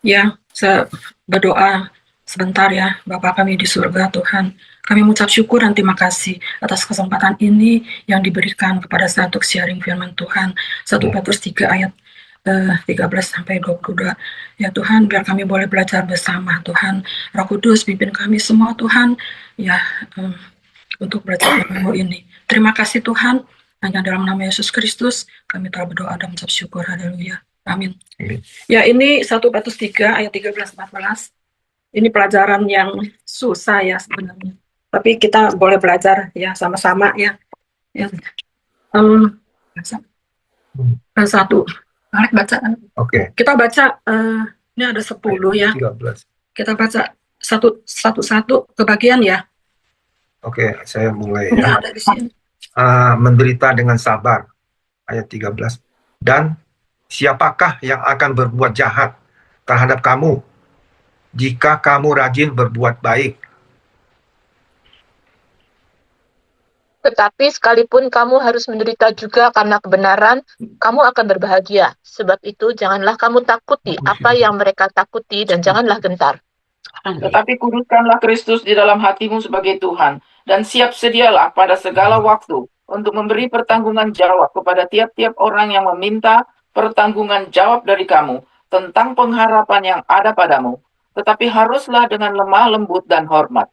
Ya, saya berdoa sebentar ya, Bapa kami di surga Tuhan. Kami mengucap syukur dan terima kasih atas kesempatan ini yang diberikan kepada saya untuk sharing firman Tuhan. 1 Petrus 3 ayat 13 sampai 22. Ya Tuhan, biar kami boleh belajar bersama Tuhan. Roh Kudus pimpin kami semua Tuhan, ya untuk belajar firman-Mu ini. Terima kasih Tuhan, hanya dalam nama Yesus Kristus kami telah berdoa dan mengucap syukur. Haleluya. Amin. Ya, ini 1 Petrus 3 ayat 13-14. Ini pelajaran yang susah ya sebenarnya. Tapi kita boleh belajar ya sama-sama ya. Ya. Satu. Alek baca. Oke. Kita baca ini ada 10 ya. 13. Kita baca satu-satu kebagian ya. Oke, saya mulai ya. Ada di sini. Menderita dengan sabar ayat 13. Dan siapakah yang akan berbuat jahat terhadap kamu jika kamu rajin berbuat baik? Tetapi sekalipun kamu harus menderita juga karena kebenaran, kamu akan berbahagia. Sebab itu janganlah kamu takuti apa yang mereka takuti dan janganlah gentar. Tetapi kuduskanlah Kristus di dalam hatimu sebagai Tuhan, dan siap sedialah pada segala waktu untuk memberi pertanggungan jawab kepada tiap-tiap orang yang meminta pertanggungan jawab dari kamu tentang pengharapan yang ada padamu. Tetapi haruslah dengan lemah lembut dan hormat.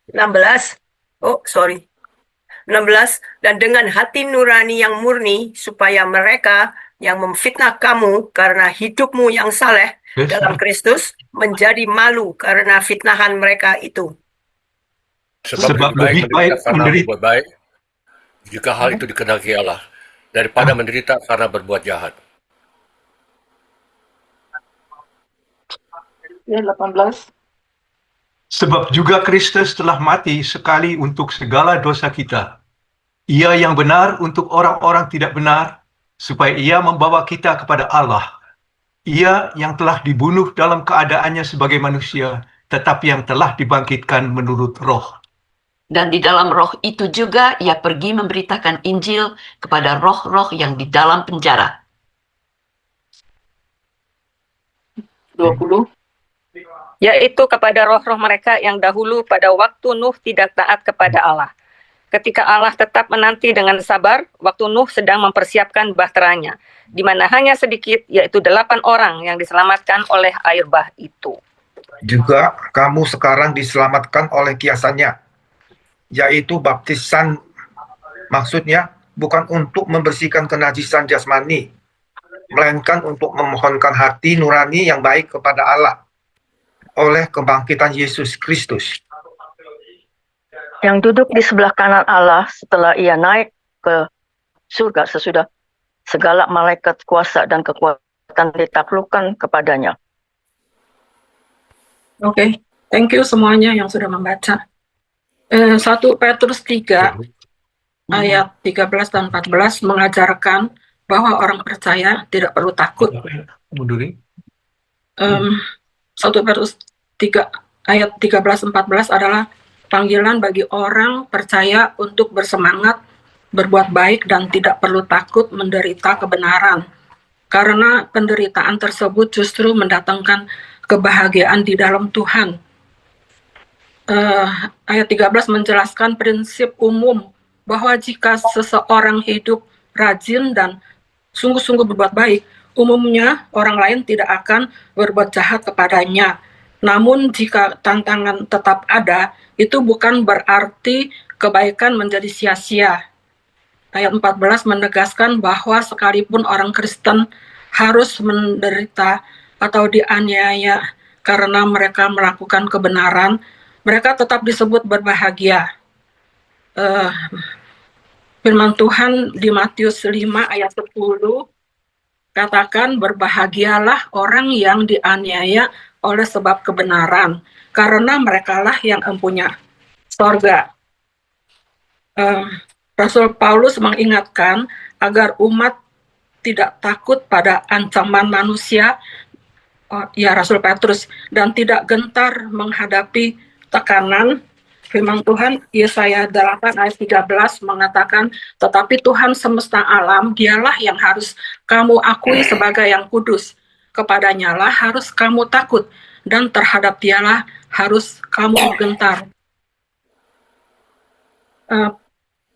16. Dan dengan hati nurani yang murni, supaya mereka yang memfitnah kamu karena hidupmu yang saleh dalam Kristus menjadi malu karena fitnahan mereka itu. Sebab lebih baik menderita berbuat baik, jika hal itu dikehendaki Allah, daripada menderita karena berbuat jahat. Ya, 18. Sebab juga Kristus telah mati sekali untuk segala dosa kita. Ia yang benar untuk orang-orang tidak benar, supaya ia membawa kita kepada Allah. Ia yang telah dibunuh dalam keadaannya sebagai manusia, tetapi yang telah dibangkitkan menurut roh. Dan di dalam roh itu juga ia pergi memberitakan Injil kepada roh-roh yang di dalam penjara. 20. Yaitu kepada roh-roh mereka yang dahulu pada waktu Nuh tidak taat kepada Allah. Ketika Allah tetap menanti dengan sabar, waktu Nuh sedang mempersiapkan bahteranya, di mana hanya sedikit, yaitu 8 orang yang diselamatkan oleh air bah itu. Juga kamu sekarang diselamatkan oleh kiasannya, yaitu baptisan, maksudnya bukan untuk membersihkan kenajisan jasmani, melainkan untuk memohonkan hati nurani yang baik kepada Allah oleh kebangkitan Yesus Kristus, yang duduk di sebelah kanan Allah setelah ia naik ke surga sesudah segala malaikat kuasa dan kekuatan ditaklukkan kepadanya. Oke, thank you semuanya yang sudah membaca. 1 Petrus 3 ayat 13 dan 14 mengajarkan bahwa orang percaya tidak perlu takut. 1 Petrus 3 ayat 13-14 adalah panggilan bagi orang percaya untuk bersemangat, berbuat baik, dan tidak perlu takut menderita kebenaran. Karena penderitaan tersebut justru mendatangkan kebahagiaan di dalam Tuhan. Ayat 13 menjelaskan prinsip umum bahwa jika seseorang hidup rajin dan sungguh-sungguh berbuat baik, umumnya orang lain tidak akan berbuat jahat kepadanya. Namun jika tantangan tetap ada, itu bukan berarti kebaikan menjadi sia-sia. Ayat 14 menegaskan bahwa sekalipun orang Kristen harus menderita atau dianiaya karena mereka melakukan kebenaran, mereka tetap disebut berbahagia. Firman Tuhan di Matius 5 ayat 10 katakan, berbahagialah orang yang dianiaya oleh sebab kebenaran, karena merekalah yang empunya sorga. Rasul Paulus mengingatkan agar umat tidak takut pada ancaman manusia, Rasul Petrus, dan tidak gentar menghadapi tekanan. Firman Tuhan Yesaya 8 ayat 13 mengatakan, tetapi Tuhan semesta alam, dialah yang harus kamu akui sebagai yang kudus. kepadanya lah harus kamu takut, dan terhadap dialah harus kamu gentar.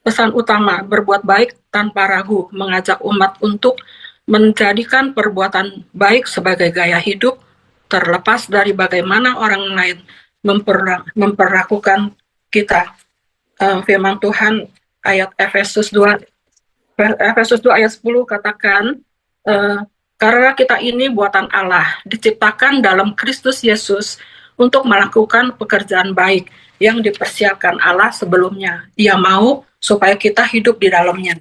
Pesan utama, berbuat baik tanpa ragu, mengajak umat untuk menjadikan perbuatan baik sebagai gaya hidup, terlepas dari bagaimana orang lain memperlakukan kita. Firman Tuhan ayat Efesus 2 ayat 10 katakan, karena kita ini buatan Allah, diciptakan dalam Kristus Yesus untuk melakukan pekerjaan baik yang dipersiapkan Allah sebelumnya. Ia mau supaya kita hidup di dalamnya.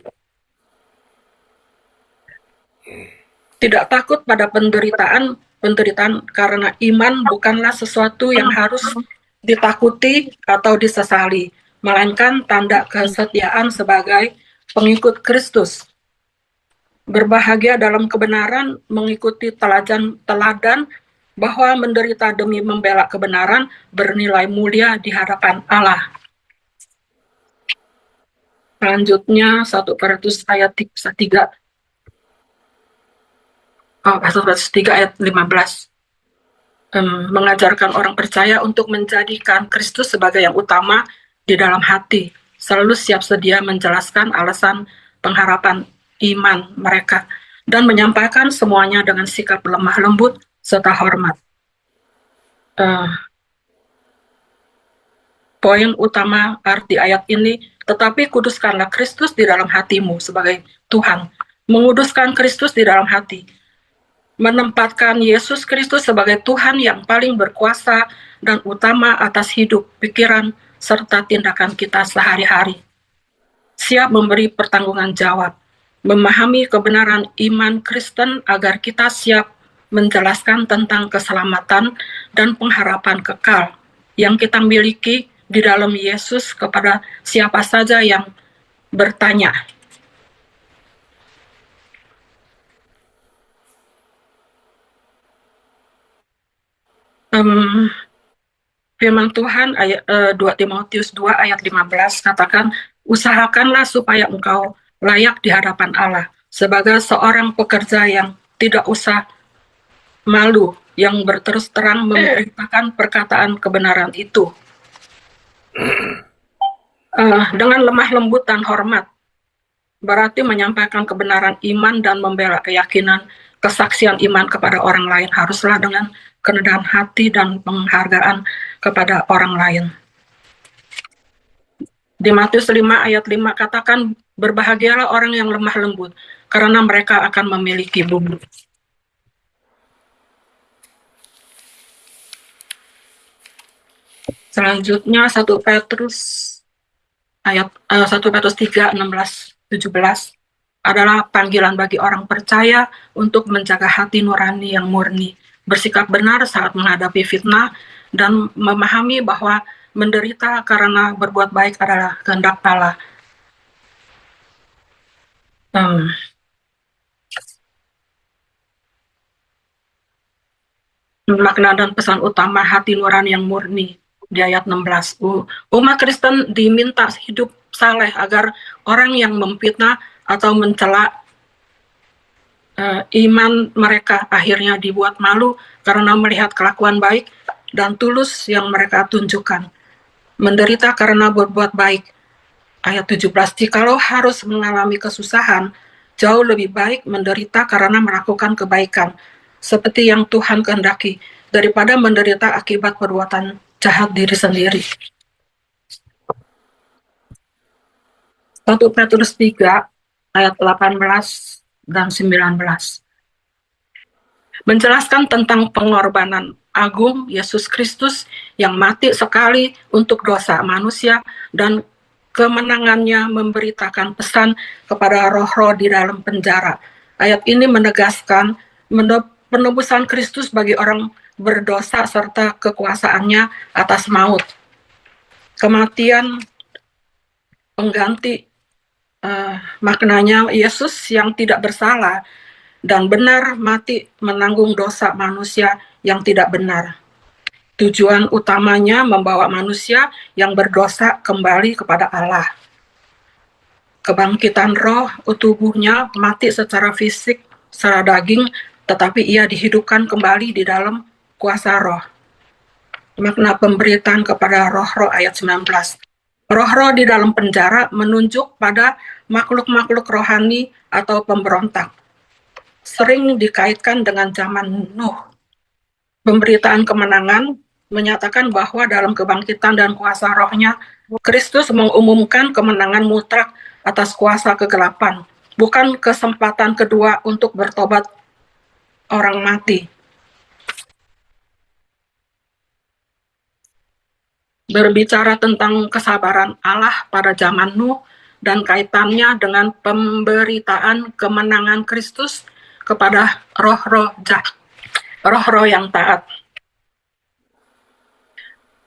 Tidak takut pada penderitaan karena iman bukanlah sesuatu yang harus ditakuti atau disesali, melainkan tanda kesetiaan sebagai pengikut Kristus. Berbahagia dalam kebenaran, mengikuti teladan bahwa menderita demi membela kebenaran bernilai mulia di hadapan Allah. Selanjutnya 1 Korintus ayat 3 ayat 15. Mengajarkan orang percaya untuk menjadikan Kristus sebagai yang utama di dalam hati, selalu siap sedia menjelaskan alasan pengharapan iman mereka, dan menyampaikan semuanya dengan sikap lemah lembut serta hormat. Poin utama arti ayat ini, tetapi kuduskanlah Kristus di dalam hatimu sebagai Tuhan. Menguduskan Kristus di dalam hati, menempatkan Yesus Kristus sebagai Tuhan yang paling berkuasa dan utama atas hidup, pikiran, serta tindakan kita sehari-hari. Siap memberi pertanggungan jawab, memahami kebenaran iman Kristen agar kita siap menjelaskan tentang keselamatan dan pengharapan kekal yang kita miliki di dalam Yesus kepada siapa saja yang bertanya. Firman Tuhan ayat 2 Timotius 2 ayat 15 katakan, usahakanlah supaya engkau layak di hadapan Allah sebagai seorang pekerja yang tidak usah malu, yang berterus terang memberitakan perkataan kebenaran itu. Dengan lemah lembut dan hormat, berarti menyampaikan kebenaran iman dan membela keyakinan, kesaksian iman kepada orang lain haruslah dengan kerendahan hati dan penghargaan kepada orang lain. Di Matius 5 ayat 5 katakan, berbahagialah orang yang lemah lembut, karena mereka akan memiliki bumi. Selanjutnya 1 Petrus 3, 16, 17 adalah panggilan bagi orang percaya untuk menjaga hati nurani yang murni, bersikap benar saat menghadapi fitnah, dan memahami bahwa menderita karena berbuat baik adalah kehendak Allah. Makna dan pesan utama hati nurani yang murni di ayat 16. Umat Kristen diminta hidup saleh agar orang yang memfitnah atau mencela iman mereka akhirnya dibuat malu karena melihat kelakuan baik dan tulus yang mereka tunjukkan. Menderita karena berbuat baik. Ayat 17, jikalau harus mengalami kesusahan, jauh lebih baik menderita karena melakukan kebaikan, seperti yang Tuhan kehendaki, daripada menderita akibat perbuatan jahat diri sendiri. 1 Petrus 3 ayat 18 dan 19 menjelaskan tentang pengorbanan agung Yesus Kristus yang mati sekali untuk dosa manusia dan kemenangannya memberitakan pesan kepada roh-roh di dalam penjara. Ayat ini menegaskan penebusan Kristus bagi orang berdosa serta kekuasaannya atas maut. Kematian pengganti maknanya Yesus yang tidak bersalah dan benar mati menanggung dosa manusia yang tidak benar. Tujuan utamanya membawa manusia yang berdosa kembali kepada Allah. Kebangkitan roh, tubuhnya mati secara fisik, secara daging, tetapi ia dihidupkan kembali di dalam kuasa roh. Makna pemberitaan kepada roh-roh ayat 19. Roh-roh di dalam penjara menunjuk pada makhluk-makhluk rohani atau pemberontak. Sering dikaitkan dengan zaman Nuh. Pemberitaan kemenangan menyatakan bahwa dalam kebangkitan dan kuasa rohnya, Kristus mengumumkan kemenangan mutlak atas kuasa kegelapan, bukan kesempatan kedua untuk bertobat orang mati. Berbicara tentang kesabaran Allah pada zaman Nuh dan kaitannya dengan pemberitaan kemenangan Kristus kepada roh-roh yang taat.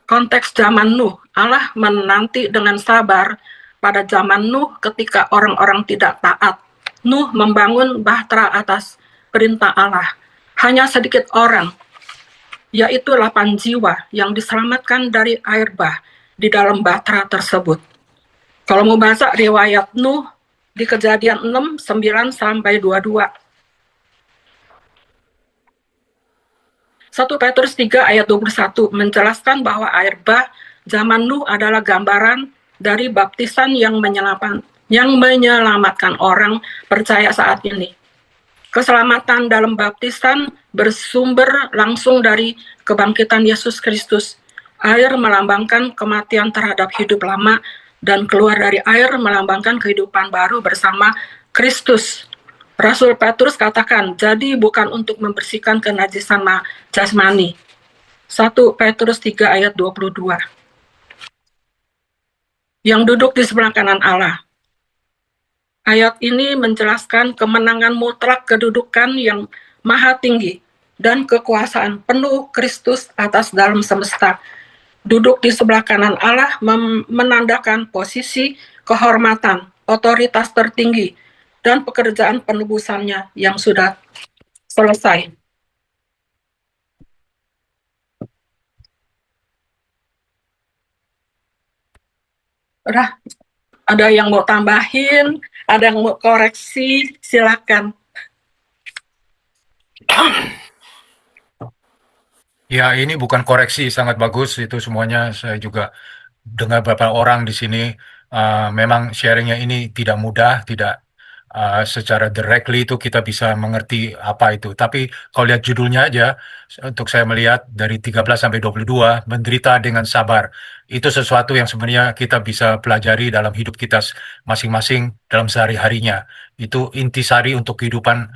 Konteks zaman Nuh, Allah menanti dengan sabar pada zaman Nuh ketika orang-orang tidak taat. Nuh membangun bahtera atas perintah Allah. Hanya sedikit orang, yaitu 8 jiwa yang diselamatkan dari air bah di dalam bahtera tersebut. Kalau mau baca riwayat Nuh di Kejadian 6, 9 sampai 22. 1 Petrus 3 ayat 21 menjelaskan bahwa air bah zaman Nuh adalah gambaran dari baptisan yang menyelamatkan orang percaya saat ini. Keselamatan dalam baptisan bersumber langsung dari kebangkitan Yesus Kristus. Air melambangkan kematian terhadap hidup lama dan keluar dari air melambangkan kehidupan baru bersama Kristus. Rasul Petrus katakan, jadi bukan untuk membersihkan kenajisan jasmani. 1 Petrus 3 ayat 22. Yang duduk di sebelah kanan Allah. Ayat ini menjelaskan kemenangan mutlak kedudukan yang maha tinggi dan kekuasaan penuh Kristus atas dalam semesta. Duduk di sebelah kanan Allah menandakan posisi kehormatan, otoritas tertinggi, dan pekerjaan penebusannya yang sudah selesai. Udah, ada yang mau tambahin, ada yang mau koreksi, silakan. Ya, ini bukan koreksi, sangat bagus itu semuanya. Saya juga dengar beberapa orang di sini, memang sharingnya ini tidak mudah, tidak secara directly itu kita bisa mengerti apa itu. Tapi kalau lihat judulnya aja, untuk saya melihat dari 13 sampai 22, menderita dengan sabar. Itu sesuatu yang sebenarnya kita bisa pelajari dalam hidup kita masing-masing dalam sehari-harinya. Itu intisari untuk kehidupan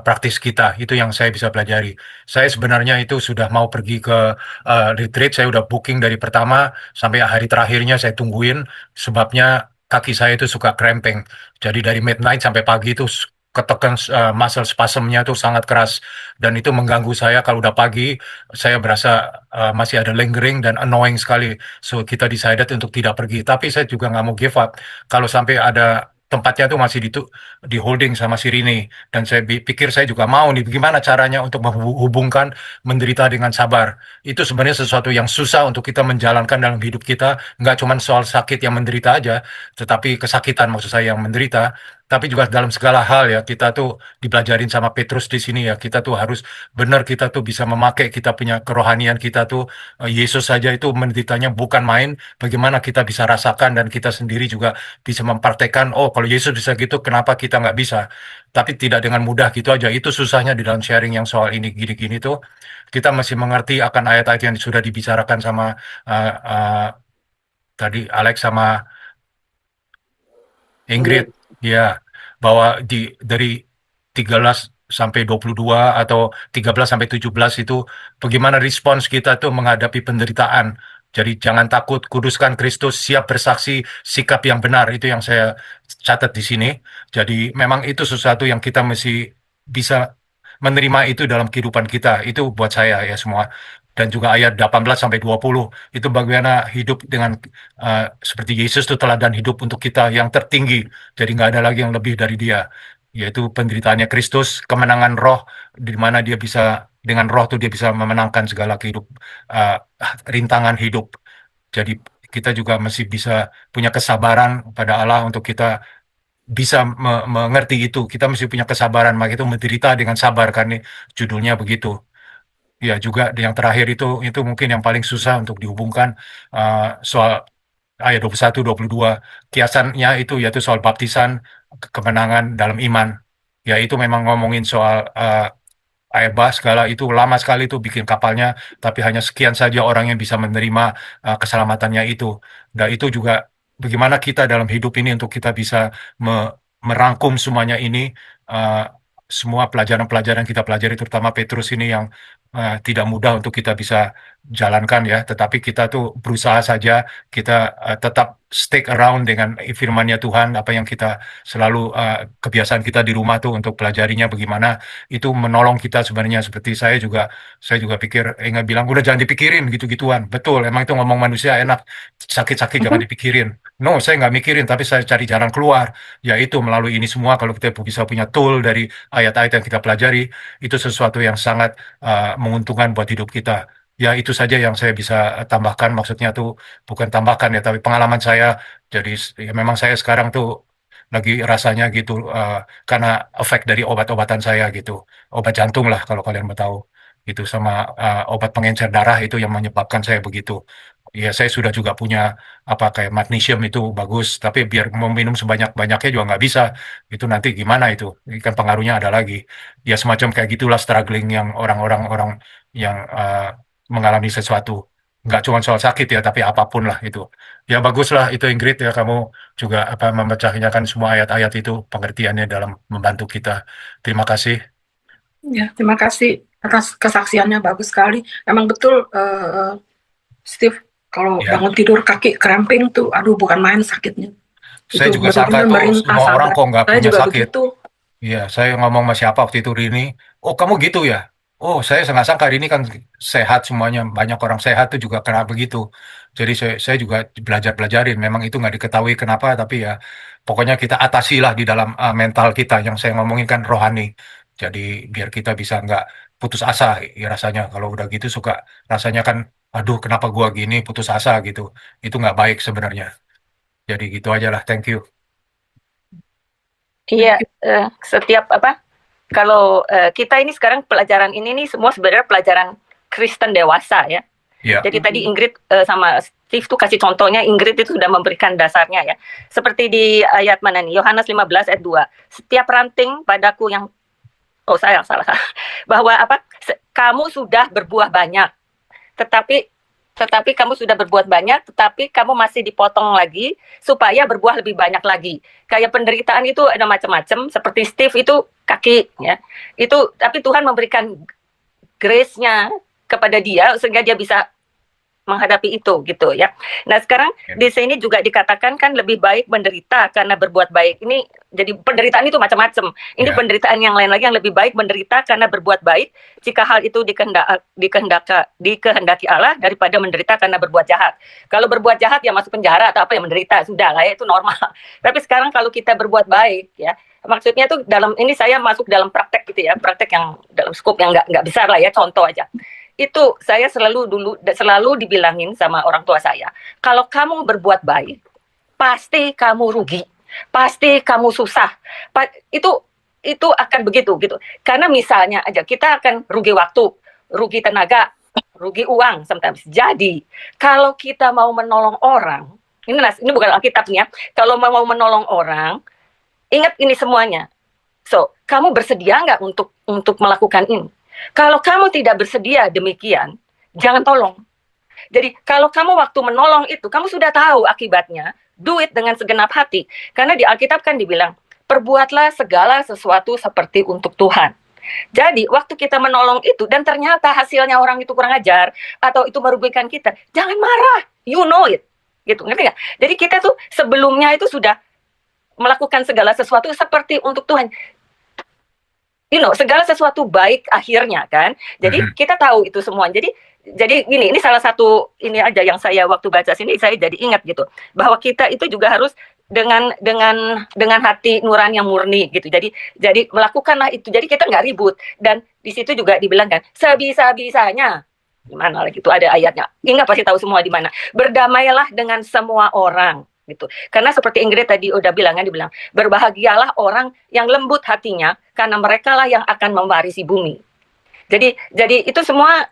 praktis kita. Itu yang saya bisa pelajari. Saya sebenarnya itu sudah mau pergi ke retreat, saya udah booking dari pertama sampai hari terakhirnya saya tungguin, sebabnya kaki saya itu suka cramping. Jadi dari midnight sampai pagi itu ketekan muscle spasmnya tuh sangat keras dan itu mengganggu saya. Kalau udah pagi saya berasa masih ada lingering dan annoying sekali. So kita decided untuk tidak pergi. Tapi saya juga nggak mau give up. Kalau sampai ada tempatnya tuh masih di holding sama si Rini, dan saya pikir saya juga mau nih bagaimana caranya untuk menghubungkan menderita dengan sabar. Itu sebenarnya sesuatu yang susah untuk kita menjalankan dalam hidup kita, nggak cuma soal sakit yang menderita aja, tetapi kesakitan maksud saya yang menderita, tapi juga dalam segala hal ya. Kita tuh dipelajarin sama Petrus di sini ya, kita tuh harus benar, kita tuh bisa memakai kita punya kerohanian kita tuh. Yesus saja itu menderitanya bukan main, bagaimana kita bisa rasakan dan kita sendiri juga bisa mempraktekkan, oh kalau Yesus bisa gitu kenapa kita nggak bisa. Tapi tidak dengan mudah gitu aja. Itu susahnya di dalam sharing yang soal ini gini-gini tuh, kita masih mengerti akan ayat-ayat yang sudah dibicarakan sama tadi Alex sama Ingrid, ya, bahwa dari 13 sampai 22 atau 13 sampai 17 itu bagaimana respons kita tuh menghadapi penderitaan. Jadi jangan takut, kuduskan Kristus, siap bersaksi, sikap yang benar, itu yang saya catat di sini. Jadi memang itu sesuatu yang kita mesti bisa menerima itu dalam kehidupan kita. Itu buat saya ya semua. Dan juga ayat 18 sampai 20 itu bagaimana hidup dengan seperti Yesus itu teladan hidup untuk kita yang tertinggi. Jadi nggak ada lagi yang lebih dari dia, yaitu penderitaannya Kristus, kemenangan roh, di mana dia bisa dengan roh itu dia bisa memenangkan segala rintangan hidup. Jadi kita juga masih bisa punya kesabaran pada Allah untuk kita bisa mengerti itu. Kita mesti punya kesabaran, maka itu menderita dengan sabar, kan nih judulnya begitu. Ya juga yang terakhir itu mungkin yang paling susah untuk dihubungkan, soal ayat 21, 22. Kiasannya itu yaitu soal baptisan, kemenangan dalam iman. Ya itu memang ngomongin soal air bah segala itu lama sekali itu bikin kapalnya, tapi hanya sekian saja orang yang bisa menerima keselamatannya itu. Dan itu juga bagaimana kita dalam hidup ini untuk kita bisa merangkum semuanya ini, semua pelajaran-pelajaran kita pelajari, terutama Petrus ini yang tidak mudah untuk kita bisa jalankan ya, tetapi kita tuh berusaha saja, kita tetap stick around dengan firman-Nya Tuhan, apa yang kita selalu kebiasaan kita di rumah tuh untuk pelajarinya bagaimana, itu menolong kita sebenarnya. Seperti saya juga pikir, ingat bilang, udah jangan dipikirin gitu-gituan. Betul, emang itu ngomong manusia enak, sakit-sakit jangan dipikirin. No, saya nggak mikirin, tapi saya cari jalan keluar, yaitu melalui ini semua. Kalau kita bisa punya tool dari ayat-ayat yang kita pelajari, itu sesuatu yang sangat menguntungkan buat hidup kita. Ya itu saja yang saya bisa tambahkan, maksudnya tuh bukan tambahkan ya, tapi pengalaman saya. Jadi ya memang saya sekarang tuh lagi rasanya gitu, karena efek dari obat-obatan saya gitu, obat jantung lah kalau kalian mau tahu, itu sama obat pengencer darah itu yang menyebabkan saya begitu. Ya saya sudah juga punya kayak magnesium itu bagus, tapi biar meminum sebanyak-banyaknya juga nggak bisa. Itu nanti gimana itu? Ini kan pengaruhnya ada lagi. Ya semacam kayak gitulah struggling yang orang yang mengalami sesuatu. Nggak cuma soal sakit ya, tapi apapun lah itu. Ya baguslah itu Ingrid ya, kamu juga memecahnya kan semua ayat-ayat itu, pengertiannya dalam membantu kita. Terima kasih. Ya, terima kasih atas kesaksiannya, bagus sekali. Emang betul, Steve, kalau Ya. bangun tidur kaki cramping tuh, aduh bukan main sakitnya. Saya Itu juga sangka benar-benar itu semua orang kok nggak Saya punya juga sakit. begitu. Iya, saya ngomong sama siapa waktu itu, Rini. Oh, kamu gitu ya? Oh, saya nggak sangka Rini kan sehat semuanya. Banyak orang sehat tuh juga kena begitu. Jadi saya juga belajar-belajarin. Memang itu nggak diketahui kenapa, tapi ya pokoknya kita atasilah di dalam mental kita. Yang saya ngomongin kan rohani. Jadi biar kita bisa nggak putus asa ya rasanya. Kalau udah gitu suka rasanya kan, aduh kenapa gua gini, putus asa gitu. Itu nggak baik sebenarnya. Jadi gitu aja lah. Thank you. Iya, setiap kalau kita ini sekarang pelajaran ini nih semua sebenarnya pelajaran Kristen dewasa ya. Yeah. Jadi tadi Ingrid sama Steve tuh kasih contohnya, Ingrid itu sudah memberikan dasarnya ya. Seperti di ayat mana nih? Yohanes 15 ayat 2. Setiap ranting padaku yang salah. Bahwa kamu sudah berbuah banyak. Tetapi kamu sudah berbuat banyak, tetapi kamu masih dipotong lagi supaya berbuah lebih banyak lagi. Kayak penderitaan itu ada macam-macam, seperti Steve itu kaki ya. Itu tapi Tuhan memberikan grace-nya kepada dia sehingga dia bisa menghadapi itu gitu ya. Nah, sekarang di sini juga dikatakan kan lebih baik menderita karena berbuat baik. Ini jadi penderitaan itu macam-macam. Ini penderitaan yang lain lagi, yang lebih baik menderita karena berbuat baik jika hal itu dikehendaki Allah daripada menderita karena berbuat jahat. Kalau berbuat jahat ya masuk penjara atau ya menderita, sudah lah ya, itu normal. Tapi sekarang kalau kita berbuat baik ya, maksudnya tuh dalam ini saya masuk dalam praktek gitu ya, praktek yang dalam skop yang nggak besar lah ya, contoh aja. Itu saya selalu dibilangin sama orang tua saya, kalau kamu berbuat baik, pasti kamu rugi, pasti kamu susah. Itu akan begitu gitu. Karena misalnya aja kita akan rugi waktu, rugi tenaga, rugi uang sometimes. Jadi kalau kita mau menolong orang, ini bukan Alkitabnya, kalau mau menolong orang, ingat ini semuanya. So, kamu bersedia nggak untuk melakukan ini? Kalau kamu tidak bersedia demikian, jangan tolong. Jadi kalau kamu waktu menolong itu, kamu sudah tahu akibatnya, do it dengan segenap hati. Karena di Alkitab kan dibilang, perbuatlah segala sesuatu seperti untuk Tuhan. Jadi waktu kita menolong itu, dan ternyata hasilnya orang itu kurang ajar, atau itu merugikan kita, jangan marah, you know it. Gitu, ngerti nggak? Jadi kita tuh sebelumnya itu sudah melakukan segala sesuatu seperti untuk Tuhan. Segala sesuatu baik akhirnya kan. Jadi kita tahu itu semua. Jadi ini salah satu ini aja yang saya waktu baca sini saya jadi ingat gitu, bahwa kita itu juga harus dengan hati nurani yang murni gitu. Jadi melakukanlah itu. Jadi kita nggak ribut, dan di situ juga dibilang kan sebisa-bisanya. Di mana lagi itu ada ayatnya. Ingat pasti tahu semua di mana. Berdamailah dengan semua orang gitu. Karena seperti Ingrid tadi udah bilang, dibilang berbahagialah orang yang lembut hatinya, karena mereka lah yang akan mewarisi bumi. Jadi itu semua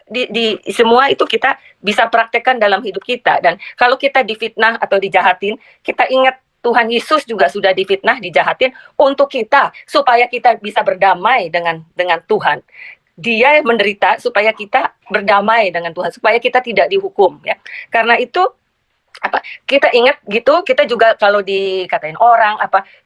semua itu kita bisa praktekkan dalam hidup kita. Dan kalau kita difitnah atau dijahatin, kita ingat Tuhan Yesus juga sudah difitnah, dijahatin untuk kita, supaya kita bisa berdamai dengan Tuhan. Dia menderita supaya kita berdamai dengan Tuhan, supaya kita tidak dihukum, ya. Karena itu kita ingat gitu, kita juga kalau dikatain orang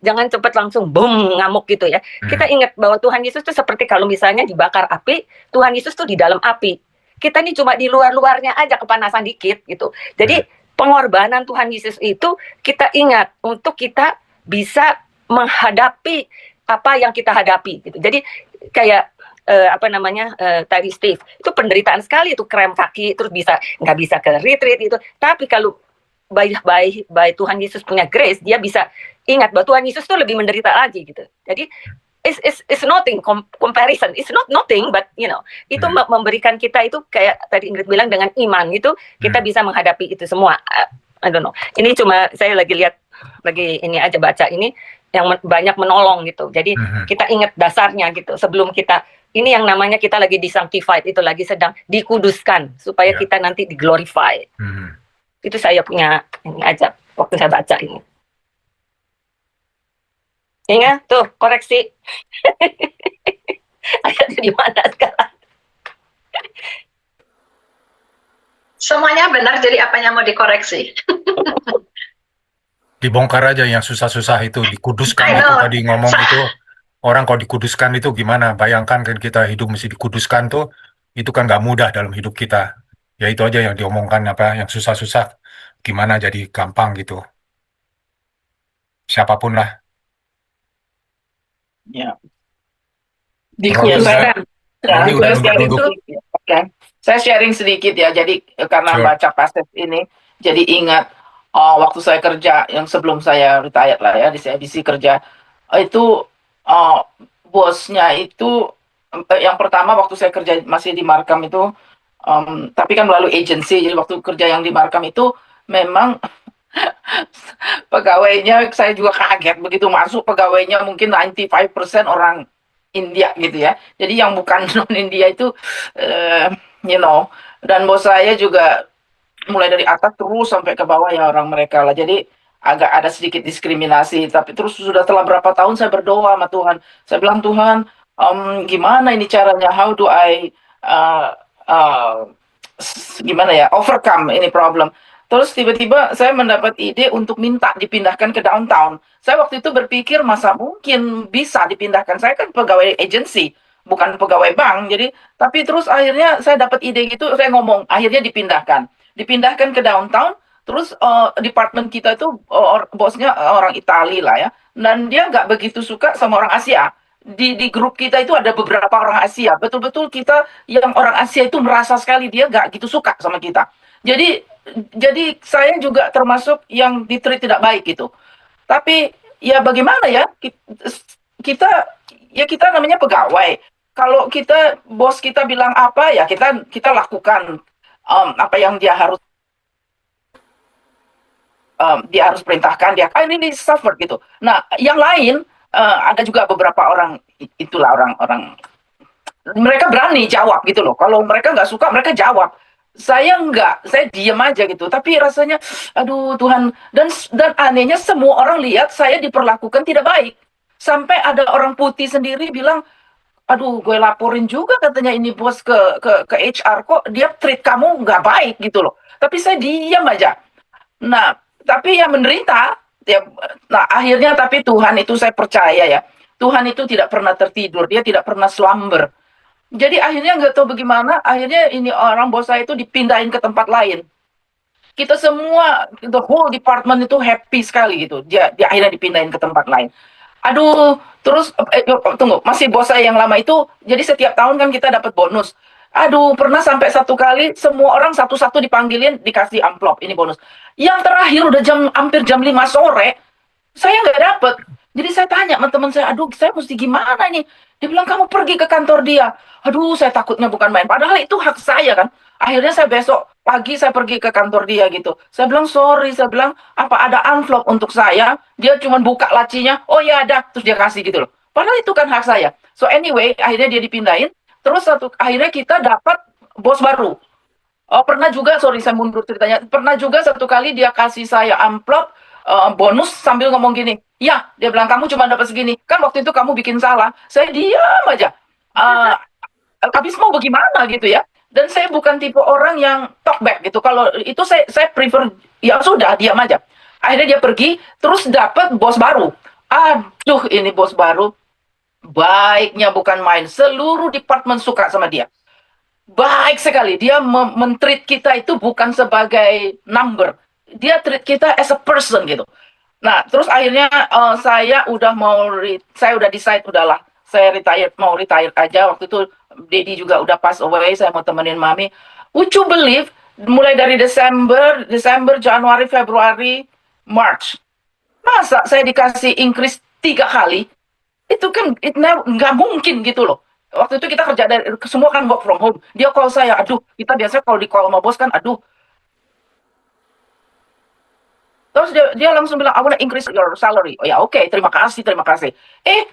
jangan cepat langsung boom ngamuk gitu, ya. Kita ingat bahwa Tuhan Yesus itu seperti kalau misalnya dibakar api, Tuhan Yesus tuh di dalam api. Kita ini cuma di luar-luarnya aja kepanasan dikit gitu. Jadi pengorbanan Tuhan Yesus itu kita ingat untuk kita bisa menghadapi apa yang kita hadapi gitu. Jadi kayak tadi Steve itu penderitaan sekali, itu krem kaki, terus nggak bisa ke retreat itu. Tapi kalau by Tuhan Yesus punya grace, dia bisa ingat bahwa Tuhan Yesus tuh lebih menderita lagi gitu. Jadi it's nothing comparison, it's not nothing, but itu memberikan kita itu kayak tadi Ingrid bilang, dengan iman itu kita bisa menghadapi itu semua. I don't know. Ini cuma saya lagi lihat ini aja baca ini yang banyak menolong gitu. Jadi kita ingat dasarnya gitu sebelum kita. Ini yang namanya kita lagi di-sanctified, itu lagi sedang dikuduskan supaya kita nanti di-glorify. Itu saya punya ini aja waktu saya baca ini. Ingat tuh, koreksi. Ayatnya di mana sekarang? Semuanya benar, jadi apanya mau dikoreksi? Dibongkar aja yang susah-susah itu, dikuduskan itu tadi ngomong itu. Orang kalau dikuduskan itu gimana? Bayangkan kan kita hidup mesti dikuduskan tuh, itu kan nggak mudah dalam hidup kita. Ya itu aja yang diomongkan, yang susah-susah, gimana jadi gampang gitu. Siapapun lah. Ya. Dikuduskan. Saya sharing sedikit ya. Jadi karena baca passage ini, jadi ingat waktu saya kerja yang sebelum saya retired lah ya, di CIBC kerja itu. Bosnya itu yang pertama waktu saya kerja masih di Markham itu, tapi kan melalui agency. Jadi waktu kerja yang di Markham itu memang pegawainya, saya juga kaget begitu masuk, pegawainya mungkin 95% orang India gitu ya. Jadi yang bukan non India itu dan bos saya juga mulai dari atas terus sampai ke bawah ya orang mereka lah. Jadi agak ada sedikit diskriminasi, tapi terus setelah berapa tahun saya berdoa sama Tuhan. Saya bilang, Tuhan, gimana ini caranya? How do I overcome ini problem? Terus tiba-tiba saya mendapat ide untuk minta dipindahkan ke downtown. Saya waktu itu berpikir, masa mungkin bisa dipindahkan? Saya kan pegawai agency, bukan pegawai bank. Jadi, tapi terus akhirnya saya dapat ide gitu, saya ngomong, akhirnya dipindahkan ke downtown. Terus departemen kita itu bosnya orang Itali lah ya, dan dia nggak begitu suka sama orang Asia. Di grup kita itu ada beberapa orang Asia. Betul-betul kita yang orang Asia itu merasa sekali dia nggak gitu suka sama kita. Jadi saya juga termasuk yang di-treat tidak baik gitu. Tapi ya bagaimana ya, kita namanya pegawai. Kalau bos kita bilang apa ya kita lakukan apa yang dia harus perintahkan, dia ini suffer gitu. Nah, yang lain ada juga beberapa orang, itulah orang mereka berani jawab gitu loh. Kalau mereka nggak suka, mereka jawab. Saya enggak, saya diam aja gitu. Tapi rasanya, aduh Tuhan, dan anehnya semua orang lihat saya diperlakukan tidak baik. Sampai ada orang putih sendiri bilang, aduh gue laporin juga katanya ini bos ke HR, kok dia treat kamu nggak baik gitu loh. Tapi saya diam aja. Nah, tapi yang menderita, nah akhirnya tapi Tuhan itu saya percaya ya, Tuhan itu tidak pernah tertidur, dia tidak pernah slumber. Jadi akhirnya nggak tahu bagaimana, akhirnya ini orang bos saya itu dipindahin ke tempat lain. Kita semua, the whole department itu happy sekali gitu, dia akhirnya dipindahin ke tempat lain. Aduh, terus tunggu, masih bos saya yang lama itu, jadi setiap tahun kan kita dapat bonus. Aduh, pernah sampai satu kali semua orang satu-satu dipanggilin, dikasih amplop, ini bonus. Yang terakhir udah hampir jam 5 sore, saya nggak dapet. Jadi saya tanya sama teman saya, aduh saya mesti gimana nih? Dia bilang, kamu pergi ke kantor dia. Aduh, saya takutnya bukan main. Padahal itu hak saya kan. Akhirnya saya besok pagi saya pergi ke kantor dia gitu. Saya bilang sorry, saya bilang apa ada envelope untuk saya? Dia cuma buka lacinya, oh ya ada, terus dia kasih gitu loh. Padahal itu kan hak saya. So anyway, akhirnya dia dipindahin. Terus akhirnya kita dapat bos baru. Oh, pernah juga, sorry saya mundur ceritanya. Pernah juga satu kali dia kasih saya amplop bonus sambil ngomong gini. Ya, dia bilang kamu cuma dapat segini. Kan waktu itu kamu bikin salah. Saya diam aja. Habis mau bagaimana gitu ya. Dan saya bukan tipe orang yang talk back gitu. Kalau itu saya prefer ya sudah diam aja. Akhirnya dia pergi, terus dapat bos baru. Aduh, ini bos baru baiknya bukan main. Seluruh departemen suka sama dia. Baik sekali. Dia men-treat kita itu bukan sebagai number. Dia treat kita as a person gitu. Nah, terus akhirnya saya udah decide udahlah. Saya mau retire aja. Waktu itu Daddy juga udah pass away, saya mau temenin Mami. Would you believe, mulai dari Desember, Januari, Februari, March. Masa saya dikasih increase 3 kali? Itu kan nggak mungkin gitu loh. Waktu itu kita kerja dari, semua kan work from home. Dia call saya, aduh, kita biasanya kalau di call sama bos kan, aduh. Terus dia langsung bilang, I wanna increase your salary. Oh ya oke, terima kasih.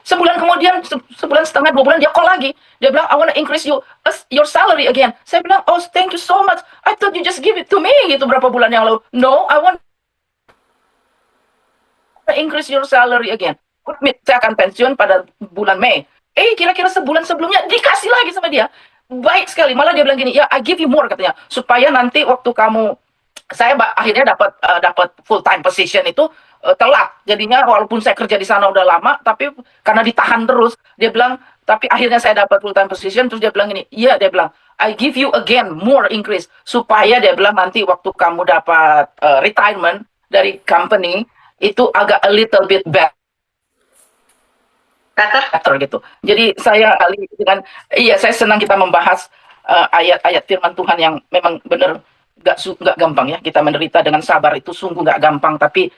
Sebulan kemudian, sebulan setengah, 2 bulan dia call lagi. Dia bilang, I wanna increase your salary again. Saya bilang, oh thank you so much. I thought you just give it to me gitu berapa bulan yang lalu. No, I want to increase your salary again. Saya akan pensiun pada bulan Mei. Kira-kira sebulan sebelumnya dikasih lagi sama dia. Baik sekali. Malah dia bilang gini, ya I give you more katanya. Supaya nanti waktu kamu saya akhirnya dapat full time position itu telat. Jadinya walaupun saya kerja di sana udah lama, tapi karena ditahan terus, dia bilang, tapi akhirnya saya dapat full time position. Terus dia bilang gini, iya, dia bilang, I give you again more increase, supaya dia bilang nanti waktu kamu dapat retirement dari company itu agak a little bit better gitu. Jadi saya saya senang kita membahas ayat-ayat firman Tuhan yang memang benar. Nggak gampang ya, kita menderita dengan sabar itu sungguh nggak gampang, tapi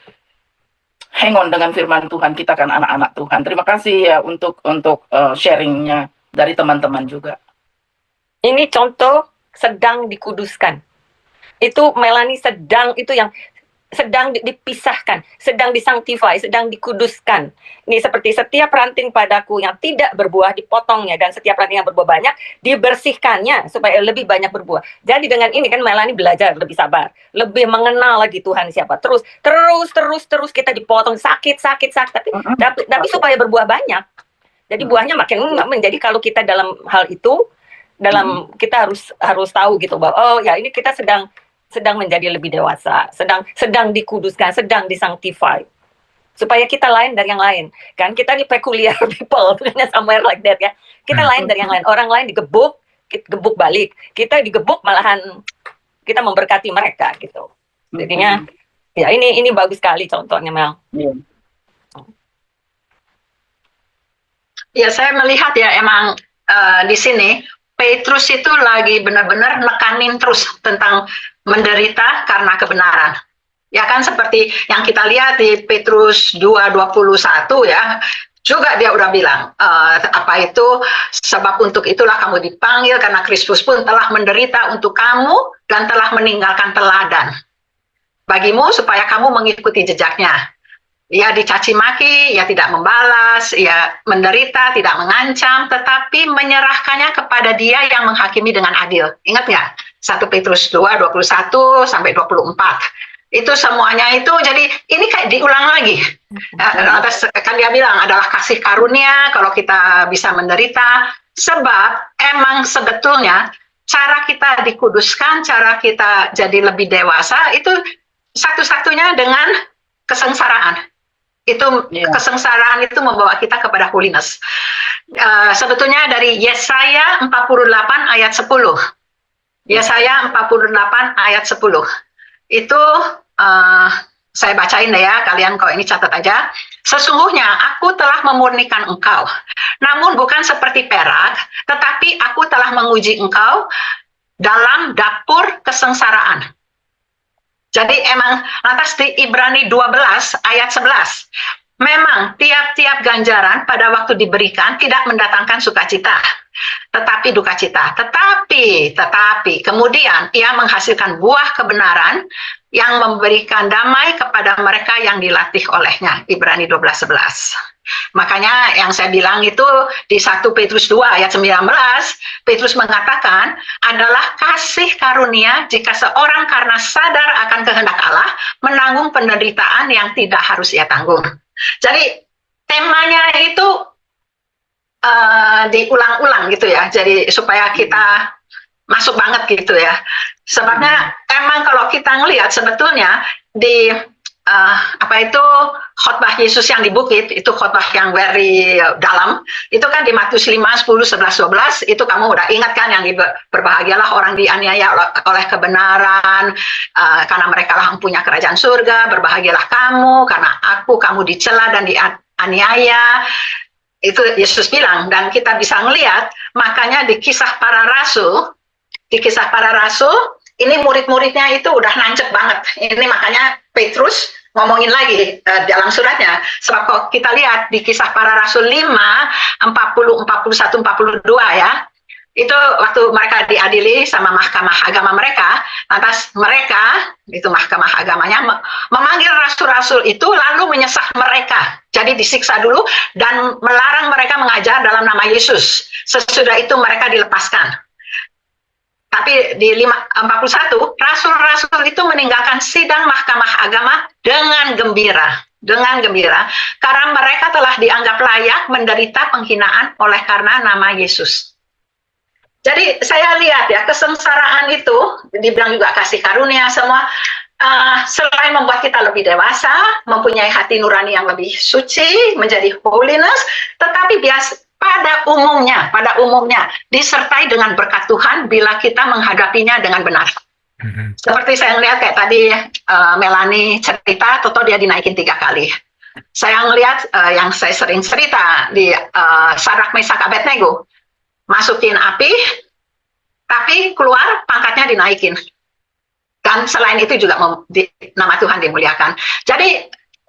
hang on dengan firman Tuhan, kita kan anak-anak Tuhan. Terima kasih ya untuk sharingnya dari teman-teman juga. Ini contoh sedang dikuduskan. Itu Melanie sedang, itu yang sedang dipisahkan, sedang disanctify, sedang dikuduskan. Ini seperti setiap ranting padaku yang tidak berbuah dipotongnya, dan setiap ranting yang berbuah banyak dibersihkannya supaya lebih banyak berbuah. Jadi dengan ini kan Melanie belajar lebih sabar, lebih mengenal lagi Tuhan siapa. Terus kita dipotong sakit, tapi supaya berbuah banyak. Jadi buahnya makin menjadi, kalau kita dalam hal itu, kita harus tahu gitu bahwa oh ya ini kita sedang menjadi lebih dewasa, sedang dikuduskan, sedang disanctify, supaya kita lain dari yang lain. Kan kita nih peculiar people, somewhere like that ya. Kita lain dari yang lain. Orang lain digebuk balik. Kita digebuk malahan kita memberkati mereka gitu. Jadinya ya ini bagus sekali contohnya, Mel. Ya, saya melihat ya emang di sini Petrus itu lagi benar-benar nekanin terus tentang menderita karena kebenaran. Ya kan seperti yang kita lihat di Petrus 2:21 ya, juga dia udah bilang, sebab untuk itulah kamu dipanggil, karena Kristus pun telah menderita untuk kamu dan telah meninggalkan teladan bagimu supaya kamu mengikuti jejaknya. Ya dicaci maki, ya tidak membalas, ya menderita, tidak mengancam, tetapi menyerahkannya kepada Dia yang menghakimi dengan adil. Ingat nggak? 1 Petrus 2:21 sampai 24. Itu semuanya itu, jadi ini kayak diulang lagi. Lantas kan dia bilang adalah kasih karunia kalau kita bisa menderita, sebab emang sebetulnya cara kita dikuduskan, cara kita jadi lebih dewasa itu satu-satunya dengan kesengsaraan. Kesengsaraan itu membawa kita kepada holiness. Sebetulnya dari Yesaya 48 ayat 10. Yesaya 48 ayat 10. Itu saya bacain deh ya, kalian kalau ini catat aja. Sesungguhnya aku telah memurnikan engkau, namun bukan seperti perak, tetapi aku telah menguji engkau dalam dapur kesengsaraan. Jadi emang lantas di Ibrani 12 ayat 11, Memang tiap-tiap ganjaran pada waktu diberikan tidak mendatangkan sukacita, tetapi duka cita. Tetapi kemudian ia menghasilkan buah kebenaran yang memberikan damai kepada mereka yang dilatih olehnya. Ibrani 12:11. Makanya yang saya bilang itu di 1 Petrus 2 ayat 19, Petrus mengatakan adalah kasih karunia jika seorang karena sadar akan kehendak Allah menanggung penderitaan yang tidak harus ia tanggung. Jadi temanya itu diulang-ulang gitu ya, jadi supaya kita masuk banget gitu ya. Sebabnya emang kalau kita ngelihat sebetulnya di khotbah Yesus yang di bukit, itu khotbah yang very dalam, itu kan di Matius 5, 10, 11, 12, itu kamu udah ingat kan yang berbahagialah orang dianiaya oleh kebenaran, karena mereka lah yang punya kerajaan surga, berbahagialah kamu, karena kamu dicela dan dianiaya, itu Yesus bilang, dan kita bisa ngelihat, makanya di kisah para rasul, ini murid-muridnya itu udah nancep banget. Ini makanya Petrus ngomongin lagi dalam suratnya. Sebab kalau kita lihat di kisah para rasul 5, 40, 41, 42 ya, itu waktu mereka diadili sama mahkamah agama mereka, lantas mereka, itu mahkamah agamanya, memanggil rasul-rasul itu lalu menyesah mereka. Jadi disiksa dulu dan melarang mereka mengajar dalam nama Yesus. Sesudah itu mereka dilepaskan. Tapi di 41, rasul-rasul itu meninggalkan sidang mahkamah agama dengan gembira. Karena mereka telah dianggap layak menderita penghinaan oleh karena nama Yesus. Jadi saya lihat ya, kesengsaraan itu, dibilang juga kasih karunia semua, selain membuat kita lebih dewasa, mempunyai hati nurani yang lebih suci, menjadi holiness, tetapi pada umumnya disertai dengan berkat Tuhan bila kita menghadapinya dengan benar. Seperti saya melihat kayak tadi Melanie cerita, Toto dia dinaikin 3 kali. Saya melihat yang saya sering cerita di Sadrak Mesak Abednego, masukin api, tapi keluar pangkatnya dinaikin. Dan selain itu juga nama Tuhan dimuliakan.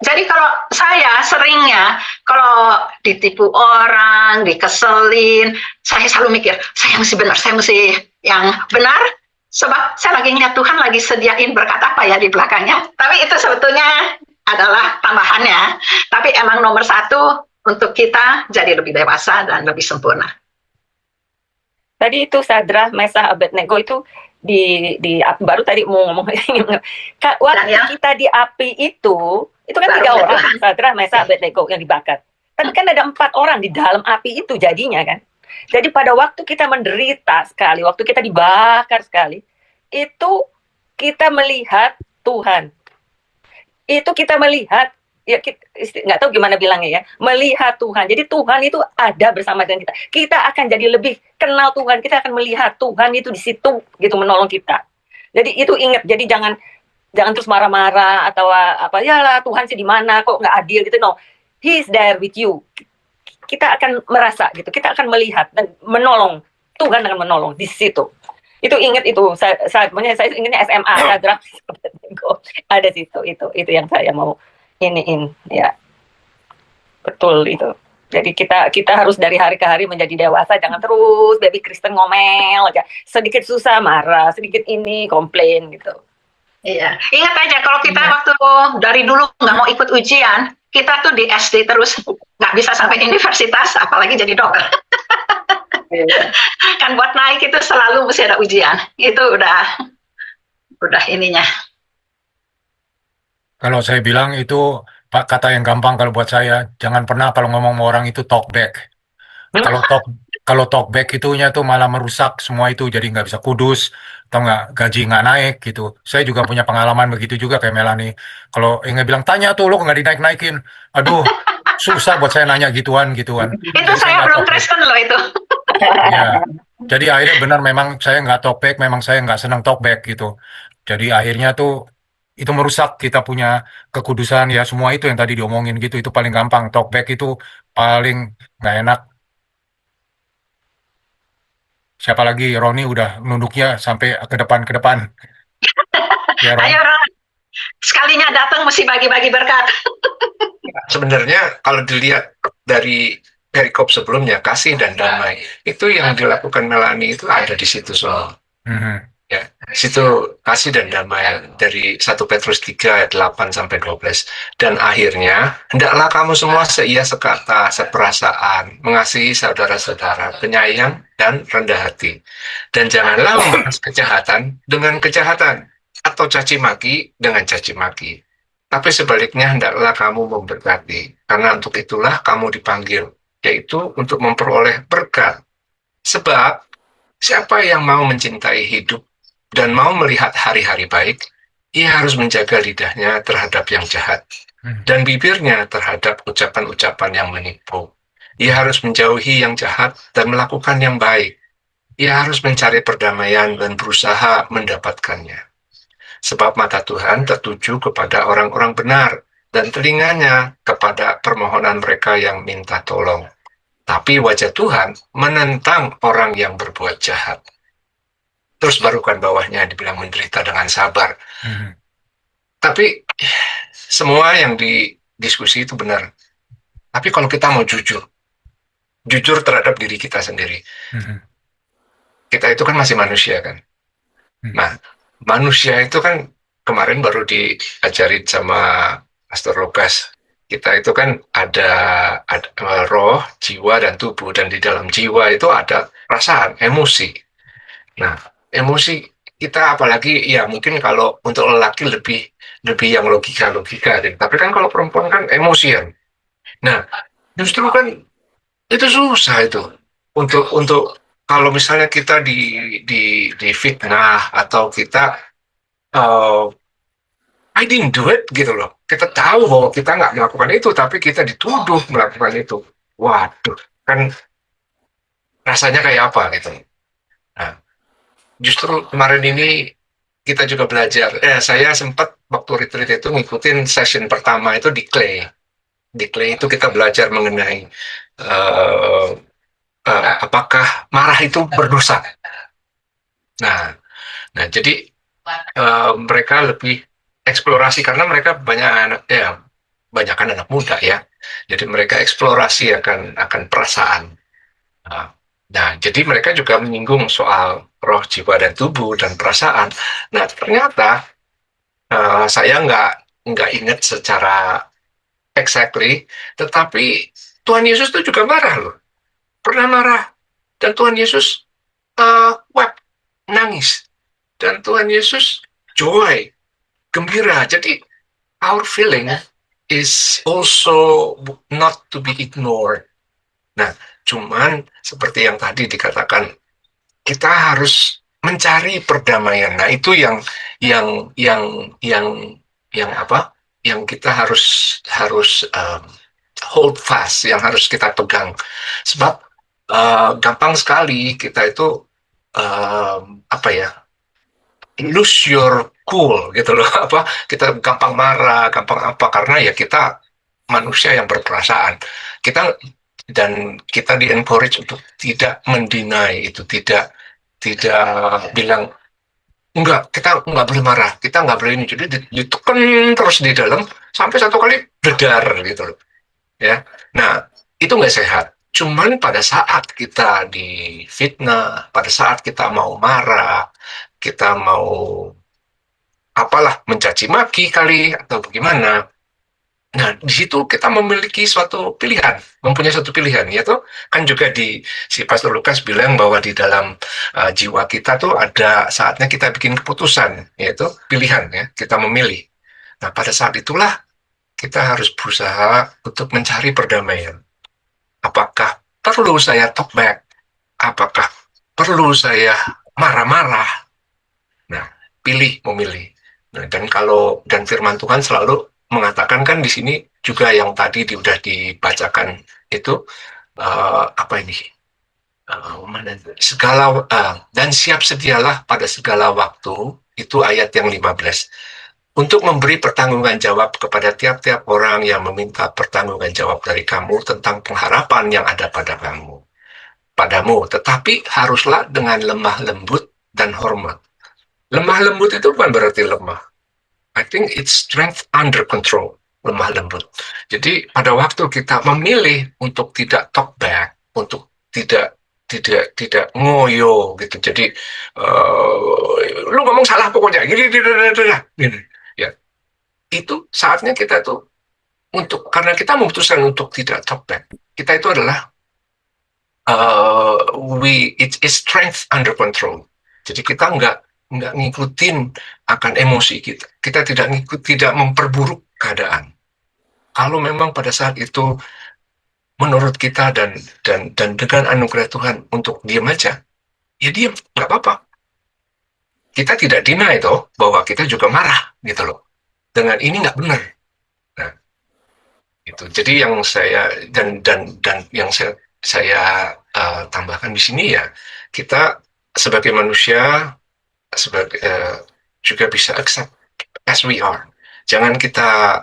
Jadi kalau saya seringnya, kalau ditipu orang, dikeselin, saya selalu mikir, saya mesti benar, saya mesti yang benar, sebab saya lagi ngeliat Tuhan lagi sediain berkat apa ya di belakangnya. Tapi itu sebetulnya adalah tambahannya. Tapi emang nomor 1 untuk kita jadi lebih dewasa dan lebih sempurna. Tadi itu Sadrak, Mesak, Abednego itu baru tadi mau ngomong waktu kita di api itu kan 3 orang, Sadrak, Mesak, Abednego yang dibakar. Tapi kan ada 4 orang di dalam api itu jadinya kan. Jadi pada waktu kita menderita sekali, waktu kita dibakar sekali, itu kita melihat Tuhan. Itu kita melihat, ya nggak tahu gimana bilangnya ya, melihat Tuhan. Jadi Tuhan itu ada bersama dengan kita. Kita akan jadi lebih kenal Tuhan. Kita akan melihat Tuhan itu di situ gitu menolong kita. Jadi itu ingat. Jadi jangan terus marah-marah atau apa ya lah Tuhan sih di mana kok nggak adil gitu. No, He's there with you. Kita akan merasa gitu. Kita akan melihat dan menolong. Tuhan akan menolong di situ. Itu ingat itu. Saya ingatnya SMA. Ada situ. Itu yang saya mau iniin ya, betul itu. Jadi kita harus dari hari ke hari menjadi dewasa, jangan terus baby Kristen ngomel aja, sedikit susah marah, sedikit ini komplain gitu. Iya, ingat aja kalau kita waktu dari dulu nggak mau ikut ujian, kita tuh di SD terus nggak bisa sampai universitas, apalagi jadi dokter. Kan buat naik itu selalu mesti ada ujian, itu udah ininya. Kalau saya bilang itu kata yang gampang kalau buat saya, jangan pernah kalau ngomong sama orang itu talk back. Kalau talk back itunya tuh malah merusak semua itu, jadi nggak bisa kudus atau nggak gaji nggak naik gitu. Saya juga punya pengalaman begitu juga kayak Melanie. Kalau nggak bilang tanya tuh lo nggak dinaik-naikin, aduh susah buat saya nanya gituan. Itu jadi saya belum Kristen loh itu. Ya, jadi akhirnya benar memang saya nggak talk back, memang saya nggak senang talk back gitu. Jadi akhirnya tuh itu merusak kita punya kekudusan ya, semua itu yang tadi diomongin gitu, itu paling gampang. Talkback itu paling nggak enak. Siapa lagi? Roni udah nunduknya sampai ke depan. Ya, ayo Ron, sekalinya datang mesti bagi-bagi berkat. Sebenarnya kalau dilihat dari perikop sebelumnya, kasih dan damai, itu yang dilakukan Melanie itu ada di situ semua. Ya, situ kasih dan damai dari 1 Petrus 3 ayat 8 sampai 12. Dan akhirnya, hendaklah kamu semua seia sekata, seperasaan, mengasihi saudara-saudara, penyayang dan rendah hati. Dan janganlah membalas kejahatan dengan kejahatan, atau caci maki dengan caci maki. Tapi sebaliknya hendaklah kamu memberkati, karena untuk itulah kamu dipanggil, yaitu untuk memperoleh berkat. Sebab siapa yang mau mencintai hidup dan mau melihat hari-hari baik, ia harus menjaga lidahnya terhadap yang jahat, dan bibirnya terhadap ucapan-ucapan yang menipu. Ia harus menjauhi yang jahat dan melakukan yang baik. Ia harus mencari perdamaian dan berusaha mendapatkannya. Sebab mata Tuhan tertuju kepada orang-orang benar, dan telinganya kepada permohonan mereka yang minta tolong. Tapi wajah Tuhan menentang orang yang berbuat jahat. Terus barukan bawahnya dibilang menderita dengan sabar. Tapi semua yang didiskusi itu benar. Tapi kalau kita mau jujur terhadap diri kita sendiri. Kita itu kan masih manusia kan. Nah, manusia itu kan kemarin baru diajarin sama Pastor Lukas. Kita itu kan ada roh, jiwa, dan tubuh. Dan di dalam jiwa itu ada perasaan, emosi. Nah, emosi kita apalagi ya mungkin kalau untuk lelaki lebih yang logika. Tapi kan kalau perempuan kan emosian. Nah, justru kan itu susah itu untuk kalau misalnya kita di fitnah atau kita I didn't do it gitu loh. Kita tahu bahwa kita nggak melakukan itu, tapi kita dituduh melakukan itu. Waduh, kan rasanya kayak apa gitu. Nah, justru kemarin ini kita juga belajar. Saya sempat waktu retreat itu ngikutin session pertama itu di Clay. Di Clay itu kita belajar mengenai apakah marah itu berdosa. Nah jadi mereka lebih eksplorasi karena mereka banyakkan anak muda ya. Jadi mereka eksplorasi akan perasaan. Nah, jadi mereka juga menyinggung soal roh, jiwa, dan tubuh dan perasaan. Nah, ternyata saya nggak ingat secara exactly, tetapi Tuhan Yesus itu juga marah loh. Pernah marah. Dan Tuhan Yesus wept, nangis. Dan Tuhan Yesus joy, gembira. Jadi our feeling is also not to be ignored. Nah, cuman seperti yang tadi dikatakan, kita harus mencari perdamaian. Nah, itu yang apa? Yang kita harus hold fast, yang harus kita pegang. Sebab gampang sekali kita itu lose your cool gitu loh. Kita gampang marah, gampang karena ya kita manusia yang berperasaan. Kita di-encourage untuk tidak mendeny itu, tidak bilang enggak, kita enggak boleh marah, kita enggak boleh ini. Jadi ditekan terus di dalam sampai satu kali bledar gitu loh. Ya. Nah, itu enggak sehat. Cuman pada saat kita difitnah, pada saat kita mau marah, kita mau mencaci maki kali atau bagaimana. Nah, di situ kita memiliki mempunyai suatu pilihan, yaitu kan juga si Pastor Lukas bilang bahwa di dalam jiwa kita tuh ada saatnya kita bikin keputusan, yaitu pilihan ya, kita memilih. Nah, pada saat itulah kita harus berusaha untuk mencari perdamaian. Apakah perlu saya talk back? Apakah perlu saya marah-marah? Nah, memilih. Nah, dan firman Tuhan selalu mengatakan kan di sini juga yang tadi sudah dibacakan itu dan siap sedialah pada segala waktu, itu ayat yang 15, untuk memberi pertanggungan jawab kepada tiap-tiap orang yang meminta pertanggungan jawab dari kamu tentang pengharapan yang ada padamu, tetapi haruslah dengan lemah lembut dan hormat. Lemah lembut itu bukan berarti lemah. I think it's strength under control. lemah lembut. Jadi pada waktu kita memilih untuk tidak talk back, untuk tidak ngoyo gitu. Jadi lu ngomong salah pokoknya gini, ya. Itu saatnya kita tuh karena kita memutuskan untuk tidak talk back. Kita itu adalah it's strength under control. Jadi kita nggak ngikutin akan emosi kita. Kita tidak memperburuk keadaan. Kalau memang pada saat itu menurut kita dan dengan anugerah Tuhan untuk diam aja, ya diam, nggak apa-apa. Kita tidak deny itu bahwa kita juga marah gitu loh. Dengan ini nggak benar. Nah, itu. Jadi yang saya dan yang saya tambahkan di sini ya, kita sebagai manusia juga bisa accept as we are. Jangan kita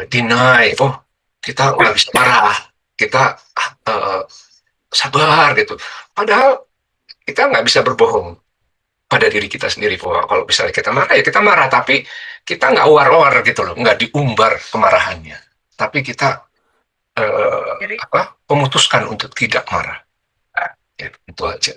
deny, kita nggak bisa marah, kita sabar gitu. Padahal kita nggak bisa berbohong pada diri kita sendiri bahwa kalau misalnya kita marah ya kita marah, tapi kita nggak war-war gitu loh, nggak diumbar kemarahannya, tapi kita memutuskan untuk tidak marah. Nah, ya, itu aja.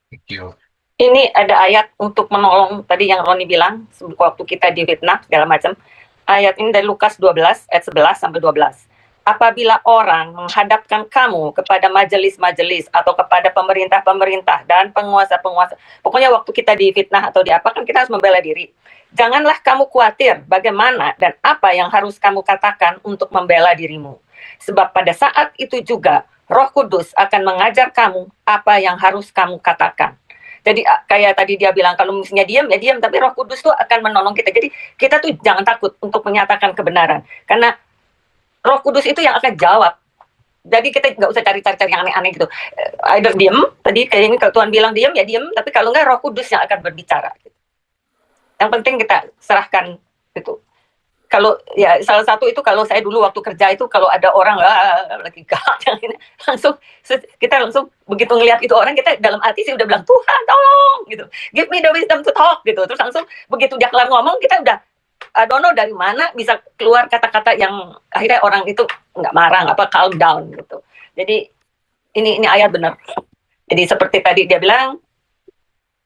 Thank you. Ini ada ayat untuk menolong tadi yang Roni bilang waktu kita difitnah segala macam. Ayat ini dari Lukas 12 ayat 11 sampai 12. Apabila orang menghadapkan kamu kepada majelis-majelis atau kepada pemerintah-pemerintah dan penguasa-penguasa, pokoknya waktu kita difitnah atau diapakan kita harus membela diri. Janganlah kamu khawatir bagaimana dan apa yang harus kamu katakan untuk membela dirimu. Sebab pada saat itu juga Roh Kudus akan mengajar kamu apa yang harus kamu katakan. Jadi kayak tadi dia bilang kalau misalnya diam ya diam, tapi Roh Kudus tuh akan menolong kita. Jadi kita tuh jangan takut untuk menyatakan kebenaran, karena Roh Kudus itu yang akan jawab. Jadi kita nggak usah cari-cari yang aneh-aneh gitu. Either diam, tadi kayaknya kalau Tuhan bilang diam ya diam, tapi kalau nggak Roh Kudus yang akan berbicara. Yang penting kita serahkan itu. Kalau ya salah satu itu kalau saya dulu waktu kerja itu kalau ada orang lagi galak yang ini, kita langsung begitu ngelihat itu orang, kita dalam hati sih udah bilang Tuhan tolong gitu, give me the wisdom to talk gitu. Terus langsung begitu dia kelar ngomong kita udah I don't know dari mana bisa keluar kata-kata yang akhirnya orang itu nggak marah, calm down gitu. Jadi ini ayat benar. Jadi seperti tadi dia bilang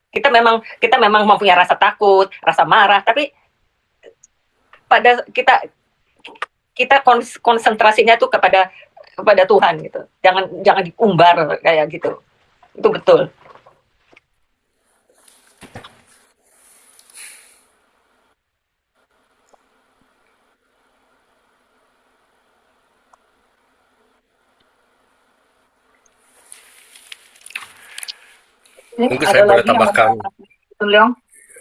kita memang mempunyai rasa takut, rasa marah, tapi pada kita konsentrasinya tuh kepada Tuhan gitu. Jangan diumbar kayak gitu. Itu betul. Mungkin saya boleh tambahkan.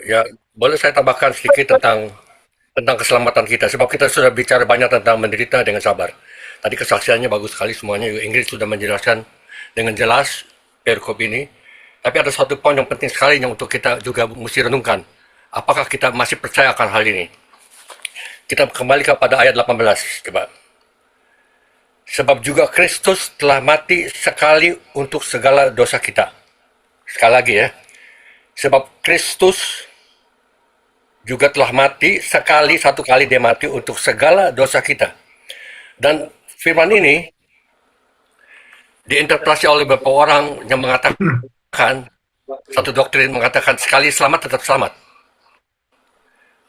Ya, boleh saya tambahkan sedikit tentang keselamatan kita, sebab kita sudah bicara banyak tentang menderita dengan sabar. Tadi kesaksiannya bagus sekali semuanya, Ingrid sudah menjelaskan dengan jelas perikop ini. Tapi ada satu poin yang penting sekali yang untuk kita juga mesti renungkan. Apakah kita masih percaya akan hal ini? Kita kembali kepada ayat 18, coba. Sebab juga Kristus telah mati sekali untuk segala dosa kita. Sekali lagi ya. Sebab Kristus juga telah mati satu kali dia mati untuk segala dosa kita. Dan firman ini diinterpretasi oleh beberapa orang yang mengatakan, satu doktrin mengatakan sekali selamat tetap selamat.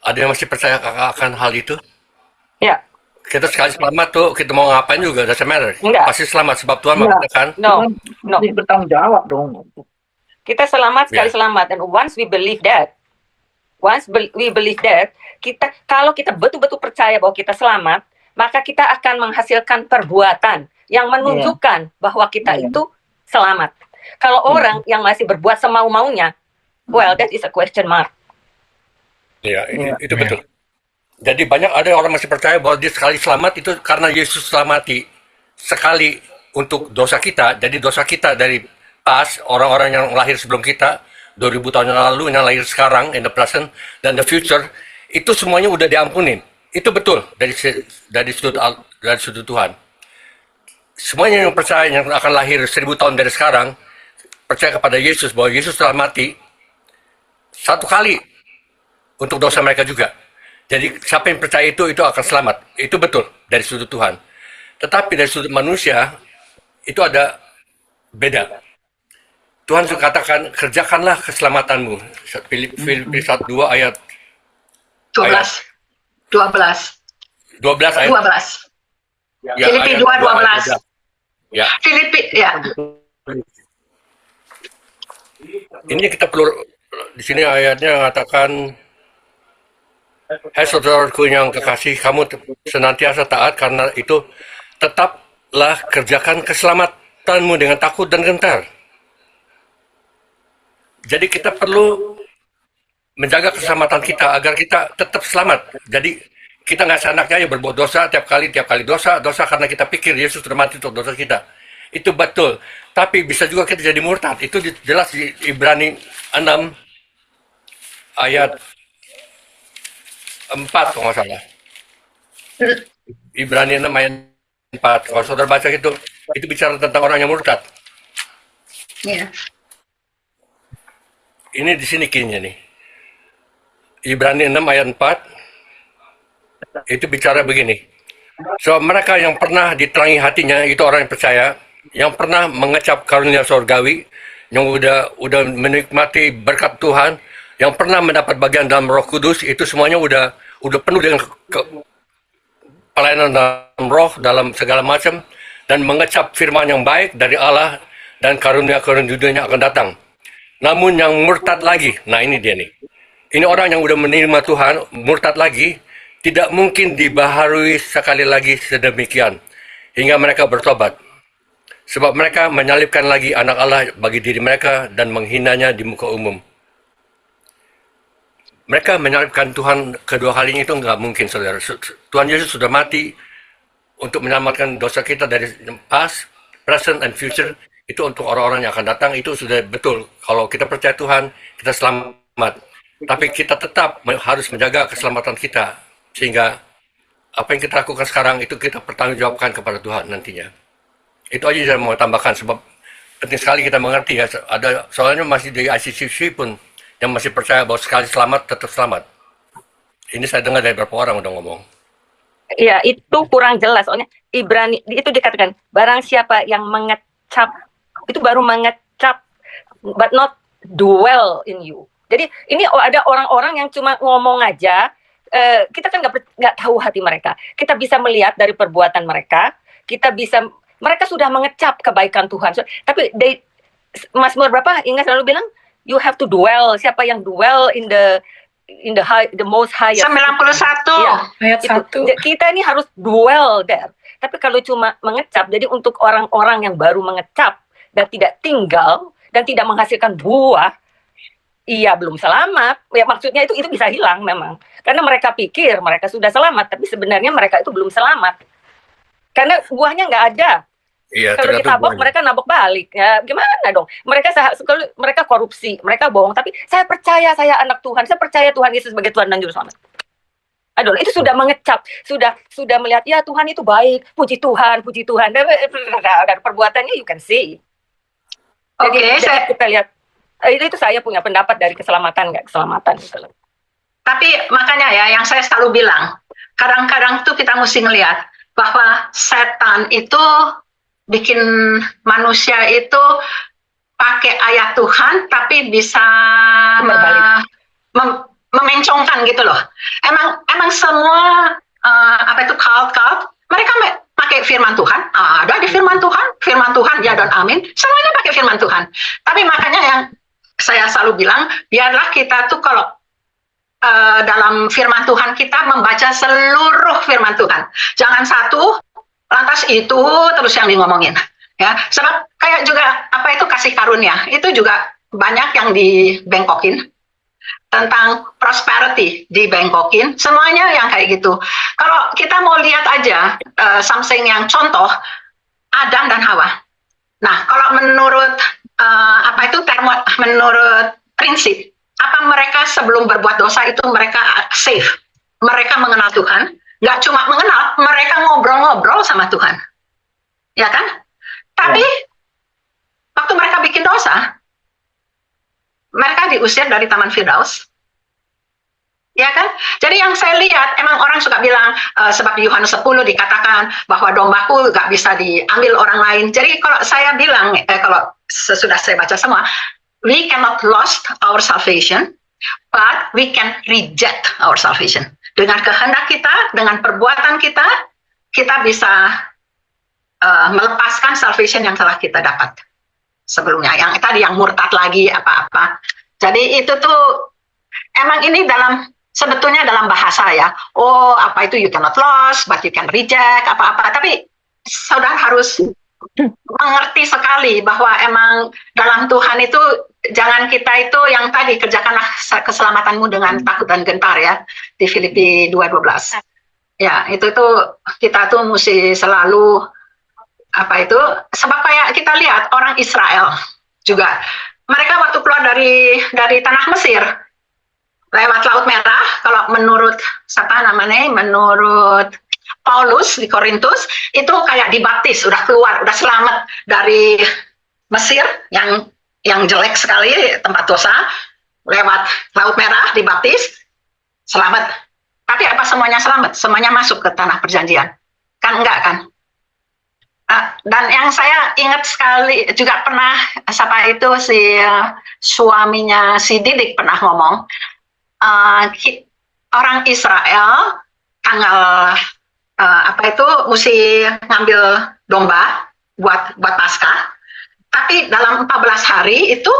Ada yang masih percaya akan hal itu? Ya. Kita sekali selamat tuh, kita mau ngapain juga, doesn't matter. Enggak. Pasti selamat, sebab Tuhan mengatakan. No. Bertanggung jawab dong. Kita selamat sekali selamat. And once we believe that, kalau kita betul-betul percaya bahwa kita selamat, maka kita akan menghasilkan perbuatan yang menunjukkan bahwa kita itu selamat. Kalau orang yang masih berbuat semau-maunya, well, that is a question mark. Ya, itu betul. Jadi ada orang masih percaya bahwa dia sekali selamat itu karena Yesus selamati sekali untuk dosa kita. Jadi dosa kita dari past, orang-orang yang lahir sebelum kita, 2000 tahun yang lalu, yang lahir sekarang, in the present, dan the future, itu semuanya udah diampunin. Itu betul dari sudut Tuhan. Semuanya yang percaya yang akan lahir 1000 tahun dari sekarang, percaya kepada Yesus, bahwa Yesus telah mati satu kali untuk dosa mereka juga. Jadi siapa yang percaya itu akan selamat. Itu betul dari sudut Tuhan. Tetapi dari sudut manusia itu ada beda. Tuhan sudah katakan, kerjakanlah keselamatanmu. Filipi 1:2 ayat 12 ayat 12. Ya, Filipi 2:12. Ya. Filipi, ya. Ini kita perlu, di sini ayatnya mengatakan, hai saudaraku yang kekasih, kamu senantiasa taat, karena itu tetaplah kerjakan keselamatanmu dengan takut dan gentar. Jadi kita perlu menjaga keselamatan kita agar kita tetap selamat. Jadi kita nggak seenaknya berbuat dosa tiap kali dosa karena kita pikir Yesus sudah mati untuk dosa kita. Itu betul. Tapi bisa juga kita jadi murtad. Itu jelas di Ibrani 6 ayat 4 kalau nggak salah. Ibrani 6 ayat 4. Kalau saudara baca itu bicara tentang orang yang murtad. Iya. Ini di sini kayaknya nih. Ibrani 6 ayat 4 itu bicara begini. So mereka yang pernah diterangi hatinya itu orang yang percaya, yang pernah mengecap karunia surgawi, yang udah menikmati berkat Tuhan, yang pernah mendapat bagian dalam Roh Kudus, itu semuanya udah penuh dengan pelayanan dalam Roh, dalam segala macam, dan mengecap firman yang baik dari Allah dan karunia-karunia dunia akan datang. Namun yang murtad lagi, nah ini dia nih. Ini orang yang udah menerima Tuhan, murtad lagi, tidak mungkin dibaharui sekali lagi sedemikian hingga mereka bertobat. Sebab mereka menyalibkan lagi anak Allah bagi diri mereka dan menghinanya di muka umum. Mereka menyalibkan Tuhan kedua kalinya itu nggak mungkin, saudara. Tuhan Yesus sudah mati untuk menyelamatkan dosa kita dari past, present, and future. Itu untuk orang-orang yang akan datang, itu sudah betul. Kalau kita percaya Tuhan, kita selamat. Tapi kita tetap harus menjaga keselamatan kita. Sehingga apa yang kita lakukan sekarang itu kita pertanggungjawabkan kepada Tuhan nantinya. Itu aja saya mau tambahkan, sebab penting sekali kita mengerti ya. Ada soalnya masih di ICCC pun yang masih percaya bahwa sekali selamat tetap selamat. Ini saya dengar dari beberapa orang udah ngomong. Ya, itu kurang jelas. Soalnya Ibrani itu dikatakan barang siapa yang mengecap, itu baru mengecap, but not dwell in you. Jadi ini ada orang-orang yang cuma ngomong aja. Kita kan nggak tahu hati mereka. Kita bisa melihat dari perbuatan mereka. Mereka sudah mengecap kebaikan Tuhan. Tapi Mazmur berapa? Ingat selalu bilang, you have to dwell. Siapa yang dwell in the most highest? 91. Ya, Ayat 1. Kita ini harus dwell there. Tapi kalau cuma mengecap, jadi untuk orang-orang yang baru mengecap dan tidak tinggal dan tidak menghasilkan buah, iya belum selamat. Ya maksudnya itu bisa hilang memang. Karena mereka pikir mereka sudah selamat, tapi sebenarnya mereka itu belum selamat. Karena buahnya nggak ada. Iya, kalau ditabok, mereka nabok balik. Ya gimana dong? Mereka korupsi, mereka bohong. Tapi saya percaya saya anak Tuhan, saya percaya Tuhan Yesus sebagai Tuhan dan Juru Selamat. Aduh, itu sudah mengecap, sudah melihat ya Tuhan itu baik, puji Tuhan. Dari perbuatannya you can see. Jadi kita lihat. Itu saya punya pendapat dari keselamatan, nggak keselamatan gitu. Tapi makanya ya, yang saya selalu bilang, kadang-kadang tuh kita mesti ngelihat bahwa setan itu bikin manusia itu pakai ayat Tuhan, tapi bisa memencongkan gitu loh. Emang semua cult, mereka pakai firman Tuhan, ada di firman Tuhan ya dan amin, semuanya pakai firman Tuhan. Tapi makanya yang saya selalu bilang, biarlah kita tuh kalau dalam firman Tuhan kita membaca seluruh firman Tuhan. Jangan satu, lantas itu terus yang ngomongin. Ya, sebab kayak juga kasih karunia, itu juga banyak yang dibengkokin. Tentang prosperity dibengkokin, semuanya yang kayak gitu. Kalau kita mau lihat aja something yang contoh, Adam dan Hawa. Nah, kalau menurut menurut prinsip, apa mereka sebelum berbuat dosa itu mereka safe, mereka mengenal Tuhan, nggak cuma mengenal, mereka ngobrol-ngobrol sama Tuhan, ya kan? Tapi waktu mereka bikin dosa, mereka diusir dari Taman Firdaus, Ya kan? Jadi yang saya lihat, emang orang suka bilang, sebab di Yohanes 10 dikatakan bahwa dombaku gak bisa diambil orang lain. Jadi kalau saya bilang, kalau sesudah saya baca semua, we cannot lost our salvation, but we can reject our salvation. Dengan kehendak kita, dengan perbuatan kita, kita bisa melepaskan salvation yang telah kita dapat sebelumnya. Yang tadi yang murtad lagi, apa-apa. Jadi itu tuh, emang ini sebetulnya dalam bahasa ya, oh apa itu you cannot lose, but you can reject, apa-apa. Tapi saudara harus mengerti sekali bahwa emang dalam Tuhan itu, jangan kita itu yang tadi, kerjakanlah keselamatanmu dengan takut dan gentar ya, di Filipi 2:12. Ya, itu kita tuh mesti selalu, sebab kayak kita lihat orang Israel juga, mereka waktu keluar dari tanah Mesir, lewat Laut Merah, kalau menurut menurut Paulus di Korintus, itu kayak dibaptis, udah keluar, udah selamat dari Mesir yang jelek sekali, tempat dosa, lewat Laut Merah, dibaptis, selamat. Tapi apa semuanya selamat? Semuanya masuk ke tanah perjanjian? Kan enggak kan? Dan yang saya ingat sekali, juga pernah, si suaminya si Didik pernah ngomong, orang Israel tanggal mesti ngambil domba buat Paskah, tapi dalam 14 hari itu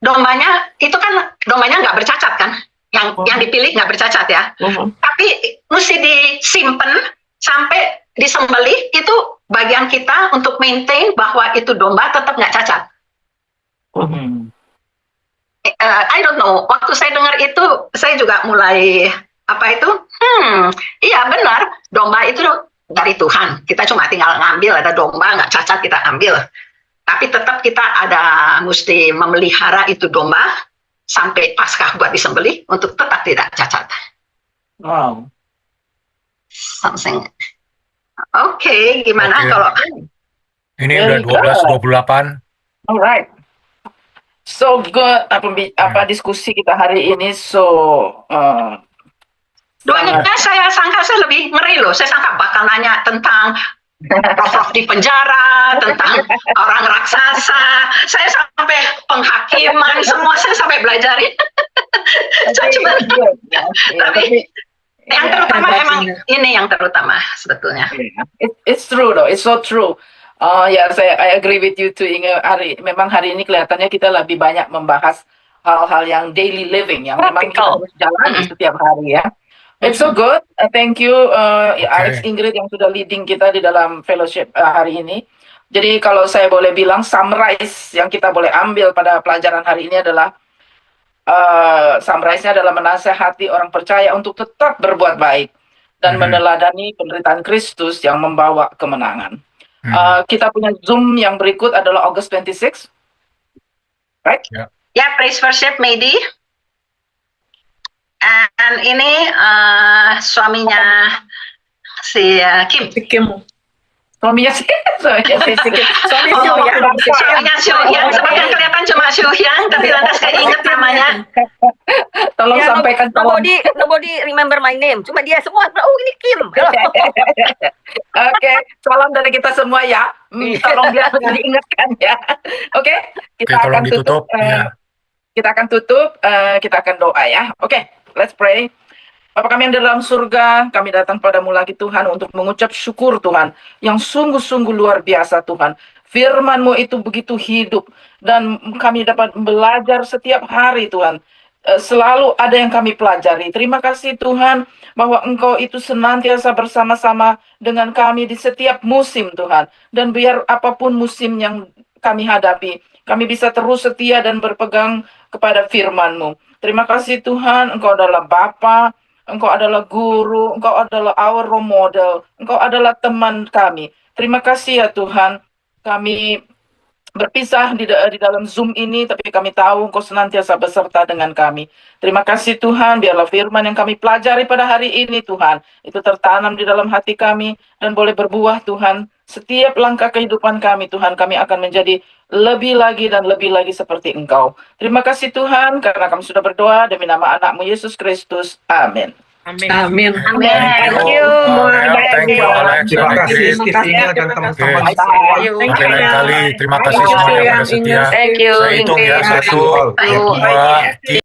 dombanya nggak bercacat kan, yang dipilih nggak bercacat ya, tapi mesti disimpan sampai disembelih. Itu bagian kita untuk maintain bahwa itu domba tetap nggak cacat. I don't know, waktu saya dengar itu, saya juga mulai, iya benar, domba itu dari Tuhan, kita cuma tinggal ngambil, ada domba, nggak cacat kita ambil, tapi tetap kita mesti memelihara itu domba, sampai Paskah buat disembelih, untuk tetap tidak cacat. Wow. Something. Oke, gimana kalau... Ini udah 12:28. Alright. So good, diskusi kita hari ini, Doanya saya sangka saya lebih ngeri loh, saya sangka bakal nanya tentang roh di penjara, tentang orang raksasa, saya sampai penghakiman, semua saya sampai belajarin. Tapi yang terutama emang ini yang terutama sebetulnya. It's true though, it's so true. I agree with you too, Inge. Memang hari ini kelihatannya kita lebih banyak membahas hal-hal yang daily living, yang memang kita harus jalani setiap hari ya. It's so good. Thank you, Alex, Ingrid yang sudah leading kita di dalam fellowship hari ini. Jadi kalau saya boleh bilang, summarize yang kita boleh ambil pada pelajaran hari ini adalah summarize-nya adalah menasehati orang percaya untuk tetap berbuat baik dan meneladani penderitaan Kristus yang membawa kemenangan. Kita punya Zoom yang berikut adalah August 26, right? Ya, praise worship Medi. And ini suaminya si Kim. Suaminya si Suaminya Syuhyang. Sebagian kelihatan cuma Syuhyang, tapi lantas keinget namanya. Tolong sampaikan. Nobody remember my name. Cuma dia semua. Oh, ini Kim. Oke, salam dari kita semua ya. Tolong dia diingatkan ya. Oke, kita akan tutup. Kita akan tutup. Kita akan doa ya. Oke, let's pray. Bapa kami yang di dalam surga, kami datang padamu lagi Tuhan untuk mengucap syukur Tuhan, yang sungguh-sungguh luar biasa Tuhan. Firman-Mu itu begitu hidup, dan kami dapat belajar setiap hari Tuhan. Selalu ada yang kami pelajari. Terima kasih Tuhan, bahwa Engkau itu senantiasa bersama-sama dengan kami di setiap musim Tuhan. Dan biar apapun musim yang kami hadapi, kami bisa terus setia dan berpegang kepada firman-Mu. Terima kasih Tuhan, Engkau adalah Bapa, Engkau adalah guru, Engkau adalah our role model, Engkau adalah teman kami. Terima kasih ya Tuhan, kami berpisah di dalam Zoom ini, tapi kami tahu Engkau senantiasa beserta dengan kami. Terima kasih Tuhan, biarlah firman yang kami pelajari pada hari ini Tuhan, itu tertanam di dalam hati kami, dan boleh berbuah Tuhan, Setiap langkah kehidupan kami, Tuhan, kami akan menjadi lebih lagi dan lebih lagi seperti Engkau. Terima kasih Tuhan, karena kami sudah berdoa demi nama anak-Mu Yesus Kristus. Amin. Amin. Amin. Thank you. Thank you, Alex. Terima kasih Terima Steve dan teman-teman Oke. semua. Lain kali, terima kasih semuanya pada setia. Thank you. Saya hitung ya, 1, 2, 3.